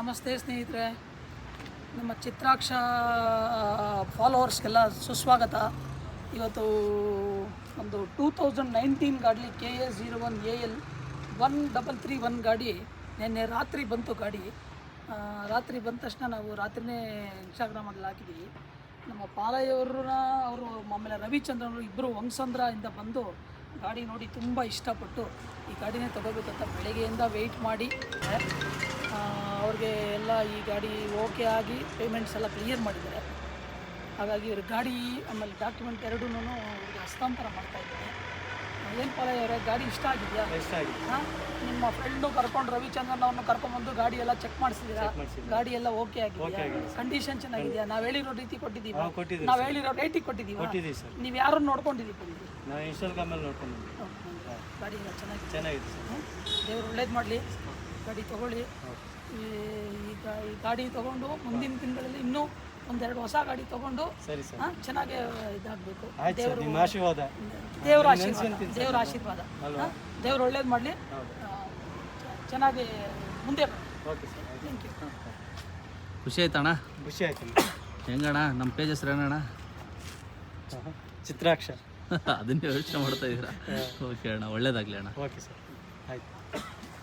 ನಮಸ್ತೆ ಸ್ನೇಹಿತರೆ, ನಮ್ಮ ಚಿತ್ರಾಕ್ಷ ಫಾಲೋವರ್ಸ್ಗೆಲ್ಲ ಸುಸ್ವಾಗತ. ಇವತ್ತು ಒಂದು 2019 ಗಾಡಿ KA01AL 1331 ಗಾಡಿ ನಿನ್ನೆ ರಾತ್ರಿ ಬಂತು. ರಾತ್ರಿ ಬಂದ ತಕ್ಷಣ ನಾವು ರಾತ್ರಿನೇ ಇನ್ಸ್ಟಾಗ್ರಾಮಲ್ಲಿ ಹಾಕಿದ್ದೀವಿ. ನಮ್ಮ ಪಾಲಯ್ಯವ್ರನ್ನ ಅವರು ಆಮೇಲೆ ರವಿಚಂದ್ರನ್ ಇಬ್ಬರು ವಂಸಂದ್ರದಿಂದ ಬಂದು ಗಾಡಿ ನೋಡಿ ತುಂಬ ಇಷ್ಟಪಟ್ಟು ಈ ಗಾಡಿನೇ ತಗೋಬೇಕಂತ ಬೆಳಗ್ಗೆಯಿಂದ ವೆಯ್ಟ್ ಮಾಡಿ ಅವ್ರಿಗೆ ಎಲ್ಲ ಈ ಗಾಡಿ ಓಕೆ ಆಗಿ ಪೇಮೆಂಟ್ಸ್ ಎಲ್ಲ ಕ್ಲಿಯರ್ ಮಾಡಿದ್ದಾರೆ. ಹಾಗಾಗಿ ಇವ್ರ ಗಾಡಿ ಆಮೇಲೆ ಡಾಕ್ಯುಮೆಂಟ್ ಎರಡೂ ಇವ್ರಿಗೆ ಹಸ್ತಾಂತರ ಮಾಡ್ತಾಯಿದ್ದಾರೆ. ಏನು ಪಾಲಯ್ಯ ಅವರೇ, ಗಾಡಿ ಇಷ್ಟ ಆಗಿದೆಯಾ? ಹಾಂ, ನಿಮ್ಮ ಫ್ರೆಂಡು ಕರ್ಕೊಂಡು ರವಿಚಂದ್ರನ್ ಅವ್ರನ್ನ ಕರ್ಕೊಂಡ್ಬಂದು ಗಾಡಿ ಎಲ್ಲ ಚೆಕ್ ಮಾಡಿಸಿದ್ದೀರಾ? ಗಾಡಿ ಎಲ್ಲ ಓಕೆ ಆಗಿದೆಯಾ? ಕಂಡೀಷನ್ ಚೆನ್ನಾಗಿದೆಯಾ? ನಾವು ಹೇಳಿರೋ ರೀತಿ ಕೊಟ್ಟಿದ್ದೀವಿ, ನಾವು ಹೇಳಿರೋ ರೇಟಿಗೆ ಕೊಟ್ಟಿದ್ದೀವಿ. ನೀವು ಯಾರನ್ನು ನೋಡ್ಕೊಂಡಿದ್ದೀವಿ? ಗಾಡಿ ಎಲ್ಲ ಚೆನ್ನಾಗಿದೆ. ದೇವರು ಒಳ್ಳೇದು ಮಾಡಲಿ. ಗಾಡಿ ತೊಗೊಳ್ಳಿ. ಈ ಗಾಡಿ ತೊಗೊಂಡು ಮುಂದಿನ ದಿನಗಳಲ್ಲಿ ಇನ್ನೂ ಒಂದೆರಡು ಹೊಸ ಗಾಡಿ ತೊಗೊಂಡು ಚೆನ್ನಾಗಿ ಇದಾಗಬೇಕು. ದೇವರ ಆಶೀರ್ವಾದ. ದೇವರು ಒಳ್ಳೇದು ಮಾಡಲಿ. ಚೆನ್ನಾಗಿ ಮುಂದೆ. Thank you. ಖುಷಿ ಆಯ್ತಣ್ಣ? ಖುಷಿ ಆಯ್ತು. ಹೆಂಗಣ್ಣ ನಮ್ಮ ಪೇಜ್ ಹೆಸರು ಏನಣ್ಣ? ಚಿತ್ರಾಕ್ಷ. ಅದನ್ನೇ ಯೋಚನೆ ಮಾಡ್ತಾ ಇದ್ದೀರಾ? ಓಕೆ ಅಣ್ಣ, ಒಳ್ಳೇದಾಗಲಿ ಅಣ್ಣ. ಓಕೆ ಸರ್, ಆಯ್ತು.